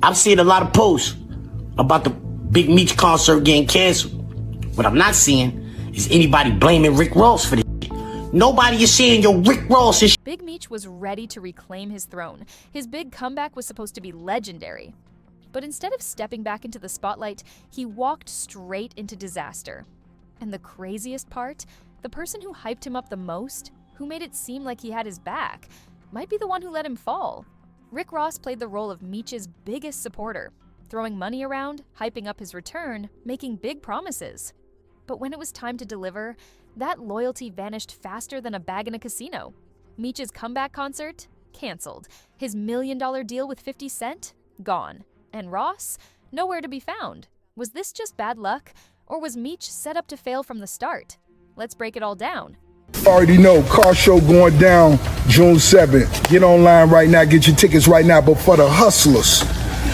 I've seen a lot of posts about the Big Meech concert getting canceled. What I'm not seeing is anybody blaming Rick Ross for this shit. Nobody is saying, yo, Rick Ross is Big Meech was ready to reclaim his throne. His big comeback was supposed to be legendary. But instead of stepping back into the spotlight, he walked straight into disaster. And the craziest part, the person who hyped him up the most, who made it seem like he had his back, might be the one who let him fall. Rick Ross played the role of Meech's biggest supporter, throwing money around, hyping up his return, making big promises. But when it was time to deliver, that loyalty vanished faster than a bag in a casino. Meech's comeback concert? Canceled. His $1 million deal with 50 Cent? Gone. And Ross? Nowhere to be found. Was this just bad luck? Or was Meech set up to fail from the start? Let's break it all down. Already know, car show going down June 7th. Get online right now, get your tickets right now. But for the hustlers,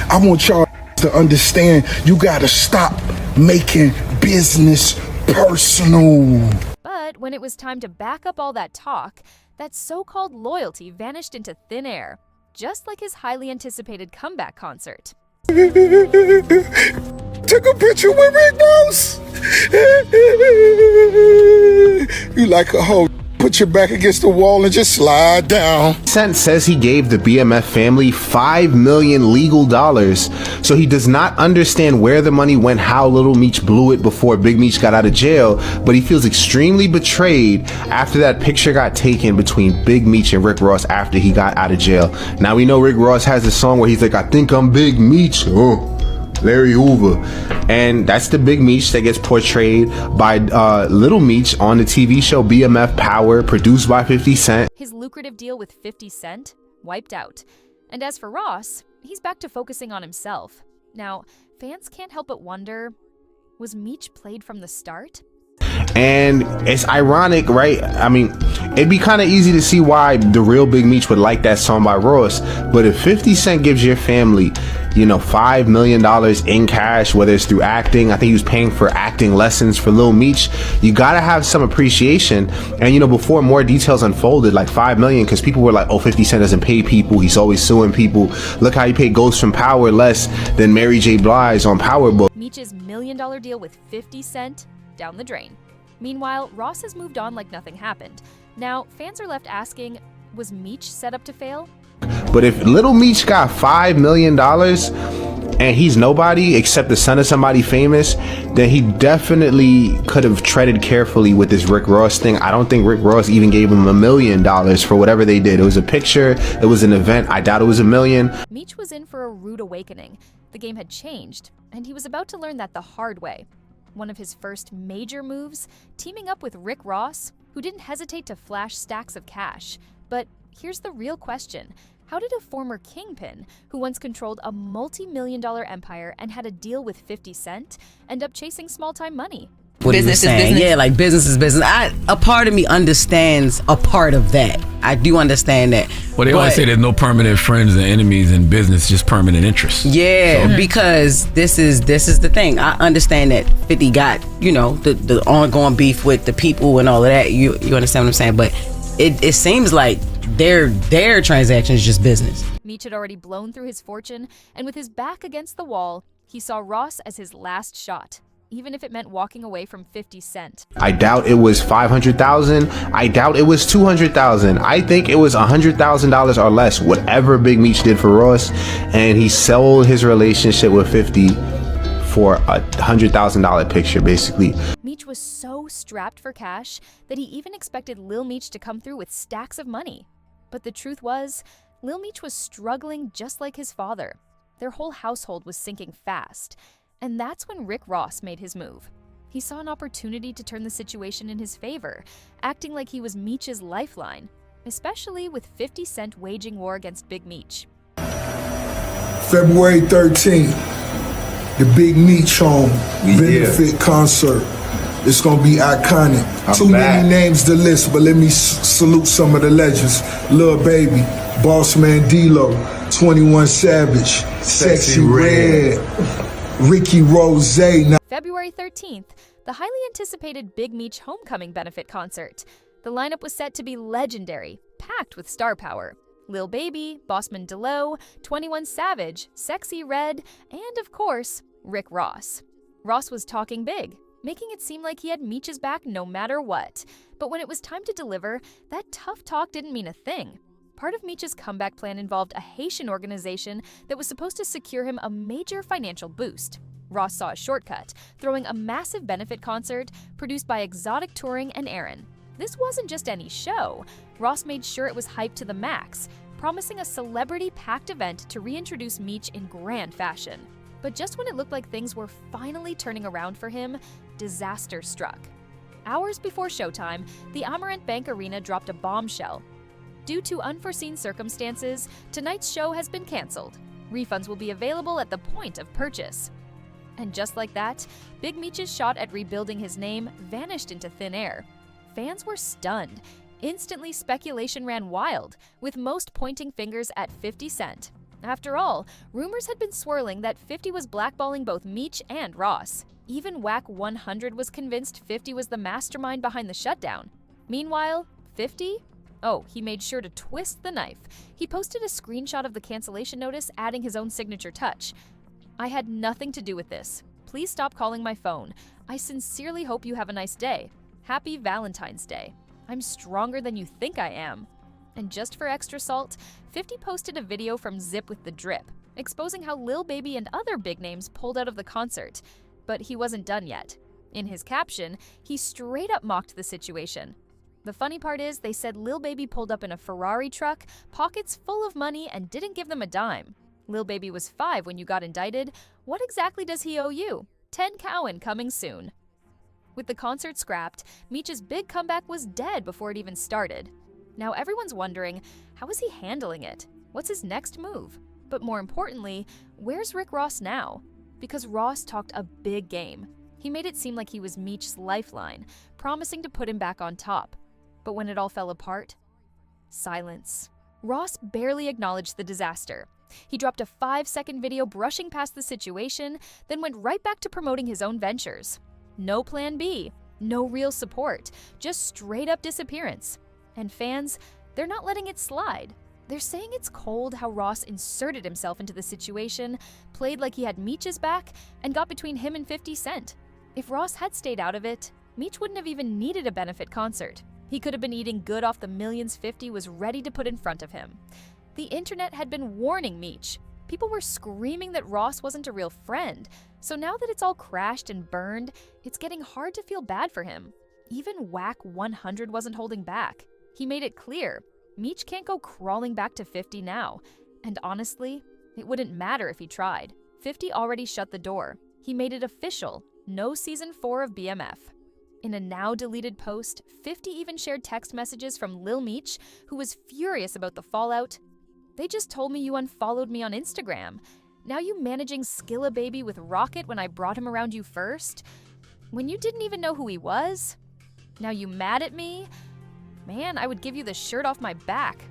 I want y'all to understand you gotta stop making business personal. But when it was time to back up all that talk, that so-called loyalty vanished into thin air, just like his highly anticipated comeback concert. Took a picture with Rick Ross. You like a hoe. Put your back against the wall and just slide down. Cent says he gave the BMF family $5 million legal dollars, so he does not understand where the money went, how Little Meech blew it before Big Meech got out of jail, but he feels extremely betrayed after that picture got taken between Big Meech and Rick Ross after he got out of jail. Now we know Rick Ross has this song where he's like, I think I'm Big Meech. Larry Hoover, and that's the Big Meech that gets portrayed by Little Meech on the TV show BMF Power, produced by 50 Cent. His lucrative deal with 50 Cent wiped out. And as for Ross, he's back to focusing on himself. Now, fans can't help but wonder, was Meech played from the start? And it's ironic, right? I mean, it'd be kind of easy to see why the real Big Meech would like that song by Ross, but if 50 Cent gives your family, you know, $5 million in cash, whether it's through acting, I think he was paying for acting lessons for Lil Meech, you gotta have some appreciation. And you know, before more details unfolded, like $5 million, because people were like, oh, 50 Cent doesn't pay people, he's always suing people. Look how he paid Ghost from Power less than Mary J. Blige on Power Book. Meech's $1 million deal with 50 Cent down the drain. Meanwhile, Ross has moved on like nothing happened. Now, fans are left asking, was Meech set up to fail? But if Little Meech got $5 million and he's nobody except the son of somebody famous, then he definitely could have treaded carefully with this Rick Ross thing. I don't think Rick Ross even gave him $1 million for whatever they did. It was a picture, it was an event, I doubt it was $1 million. Meech was in for a rude awakening. The game had changed, and he was about to learn that the hard way. One of his first major moves, teaming up with Rick Ross, who didn't hesitate to flash stacks of cash. But here's the real question. How did a former kingpin, who once controlled a multi-million-dollar empire and had a deal with 50 Cent, end up chasing small-time money? What business is business. Yeah, like business is business. A part of me understands a part of that. I do understand that. Well, they always say there's no permanent friends and enemies in business, just permanent interests. Yeah, so. Because this is the thing. I understand that 50 got, you know, the ongoing beef with the people and all of that. You understand what I'm saying? But it seems like their transaction is just business. Meech had already blown through his fortune, and with his back against the wall, he saw Ross as his last shot, even if it meant walking away from 50 Cent. I doubt it was $500,000. I doubt it was $200,000. I think it was $100,000 or less, whatever Big Meech did for Ross, and he sold his relationship with 50 for a $100,000 picture, basically. Meech was so strapped for cash that he even expected Lil Meech to come through with stacks of money. But the truth was, Lil Meech was struggling just like his father. Their whole household was sinking fast. And that's when Rick Ross made his move. He saw an opportunity to turn the situation in his favor, acting like he was Meech's lifeline, especially with 50 Cent waging war against Big Meech. February 13th, the Big Meech home benefit concert. It's gonna be iconic. Too many names to list, but let me salute some of the legends. Lil Baby, Boss Man D-Lo, 21 Savage, Sexy Red, Ricky Rose. February 13th, the highly anticipated Big Meech homecoming benefit concert. The lineup was set to be legendary, packed with star power. Lil Baby, Bossman DeLow, 21 Savage, Sexy Red, and of course, Rick Ross. Ross was talking big, making it seem like he had Meech's back no matter what. But when it was time to deliver, that tough talk didn't mean a thing. Part of Meech's comeback plan involved a Haitian organization that was supposed to secure him a major financial boost. Ross saw a shortcut, throwing a massive benefit concert produced by Exotic Touring and Aaron. This wasn't just any show. Ross made sure it was hyped to the max, promising a celebrity-packed event to reintroduce Meech in grand fashion. But just when it looked like things were finally turning around for him, disaster struck. Hours before showtime, the Amarant Bank Arena dropped a bombshell. Due to unforeseen circumstances, tonight's show has been canceled. Refunds will be available at the point of purchase. And just like that, Big Meech's shot at rebuilding his name vanished into thin air. Fans were stunned. Instantly, speculation ran wild, with most pointing fingers at 50 Cent. After all, rumors had been swirling that 50 was blackballing both Meech and Ross. Even Whack 100 was convinced 50 was the mastermind behind the shutdown. Meanwhile, 50? Oh, he made sure to twist the knife. He posted a screenshot of the cancellation notice, adding his own signature touch. "I had nothing to do with this. Please stop calling my phone. I sincerely hope you have a nice day. Happy Valentine's Day. I'm stronger than you think I am." And just for extra salt, 50 posted a video from Zip with the Drip, exposing how Lil Baby and other big names pulled out of the concert. But he wasn't done yet. In his caption, he straight up mocked the situation. The funny part is, they said Lil Baby pulled up in a Ferrari truck, pockets full of money, and didn't give them a dime. Lil Baby was 5 when you got indicted. What exactly does he owe you? 10 Cowan coming soon. With the concert scrapped, Meech's big comeback was dead before it even started. Now everyone's wondering, how is he handling it? What's his next move? But more importantly, where's Rick Ross now? Because Ross talked a big game. He made it seem like he was Meech's lifeline, promising to put him back on top. But when it all fell apart, silence. Ross barely acknowledged the disaster. He dropped a 5-second video brushing past the situation, then went right back to promoting his own ventures. No plan B, no real support, just straight up disappearance. And fans, they're not letting it slide. They're saying it's cold how Ross inserted himself into the situation, played like he had Meech's back, and got between him and 50 Cent. If Ross had stayed out of it, Meech wouldn't have even needed a benefit concert. He could have been eating good off the millions 50 was ready to put in front of him. The internet had been warning Meech. People were screaming that Ross wasn't a real friend. So now that it's all crashed and burned, it's getting hard to feel bad for him. Even Whack 100 wasn't holding back. He made it clear, Meech can't go crawling back to 50 now. And honestly, it wouldn't matter if he tried. 50 already shut the door. He made it official, no season 4 of BMF. In a now-deleted post, 50 even shared text messages from Lil Meech, who was furious about the fallout. "They just told me you unfollowed me on Instagram. Now you managing Skilla Baby with Rocket when I brought him around you first? When you didn't even know who he was? Now you mad at me? Man, I would give you the shirt off my back.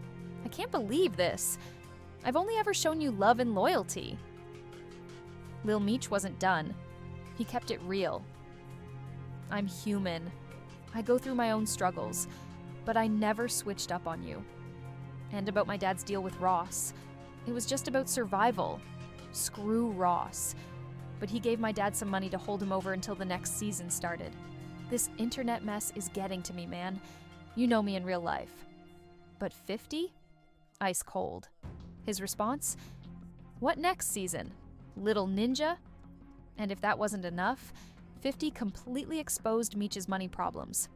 I can't believe this. I've only ever shown you love and loyalty." Lil Meech wasn't done. He kept it real. "I'm human. I go through my own struggles, but I never switched up on you. And about my dad's deal with Ross. It was just about survival. Screw Ross. But he gave my dad some money to hold him over until the next season started. This internet mess is getting to me, man. You know me in real life." But 50? Ice cold. His response? What next season? Little Ninja? And if that wasn't enough, 50 completely exposed Meech's money problems.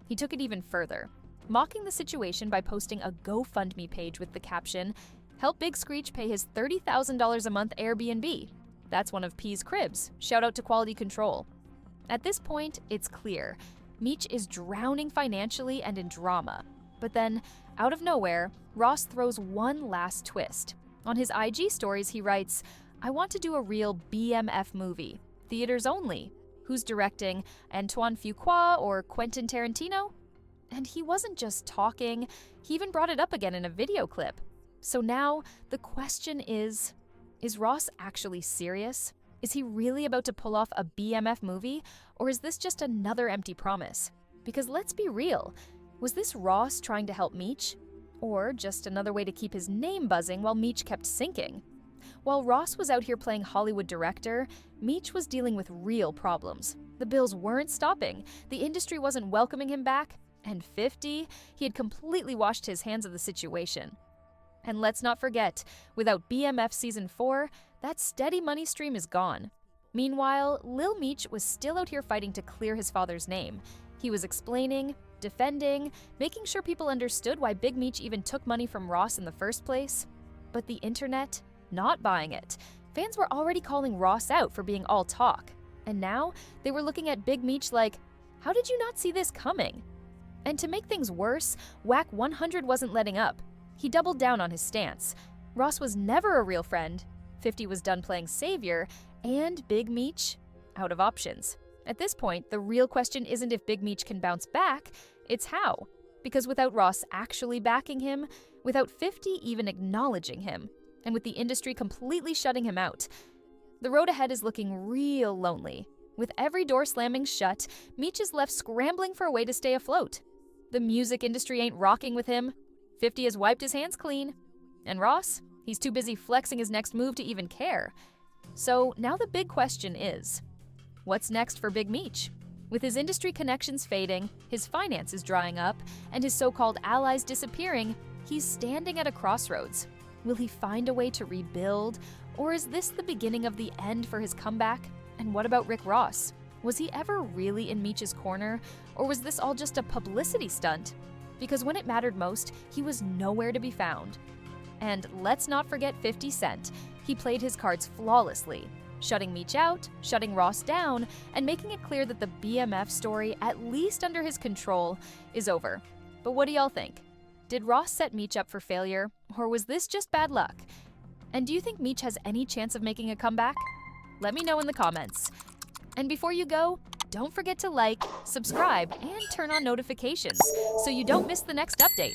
He took it even further, mocking the situation by posting a GoFundMe page with the caption, "Help Big Screech pay his $30,000 a month Airbnb. That's one of P's cribs. Shout out to quality control." At this point, it's clear. Meech is drowning financially and in drama. But then, out of nowhere, Ross throws one last twist. On his IG stories, he writes, "I want to do a real BMF movie. Theaters only. Who's directing? Antoine Fuqua or Quentin Tarantino?" And he wasn't just talking, he even brought it up again in a video clip. So now, the question is Ross actually serious? Is he really about to pull off a BMF movie, or is this just another empty promise? Because let's be real, was this Ross trying to help Meech? Or just another way to keep his name buzzing while Meech kept sinking. While Ross was out here playing Hollywood director, Meech was dealing with real problems. The bills weren't stopping, the industry wasn't welcoming him back, and 50, he had completely washed his hands of the situation. And let's not forget, without BMF Season 4, that steady money stream is gone. Meanwhile, Lil Meech was still out here fighting to clear his father's name. He was explaining, defending, making sure people understood why Big Meech even took money from Ross in the first place. But the internet, not buying it. Fans were already calling Ross out for being all talk. And now, they were looking at Big Meech like, how did you not see this coming? And to make things worse, Whack 100 wasn't letting up. He doubled down on his stance. Ross was never a real friend, 50 was done playing savior, and Big Meech out of options. At this point, the real question isn't if Big Meech can bounce back, it's how. Because without Ross actually backing him, without 50 even acknowledging him, and with the industry completely shutting him out, the road ahead is looking real lonely. With every door slamming shut, Meech is left scrambling for a way to stay afloat. The music industry ain't rocking with him. 50 has wiped his hands clean. And Ross, he's too busy flexing his next move to even care. So now the big question is, what's next for Big Meech? With his industry connections fading, his finances drying up, and his so-called allies disappearing, he's standing at a crossroads. Will he find a way to rebuild, or is this the beginning of the end for his comeback? And what about Rick Ross? Was he ever really in Meech's corner, or was this all just a publicity stunt? Because when it mattered most, he was nowhere to be found. And let's not forget 50 Cent. He played his cards flawlessly, shutting Meech out, shutting Ross down, and making it clear that the BMF story, at least under his control, is over. But what do y'all think? Did Ross set Meech up for failure, or was this just bad luck? And do you think Meech has any chance of making a comeback? Let me know in the comments. And before you go, don't forget to like, subscribe, and turn on notifications so you don't miss the next update.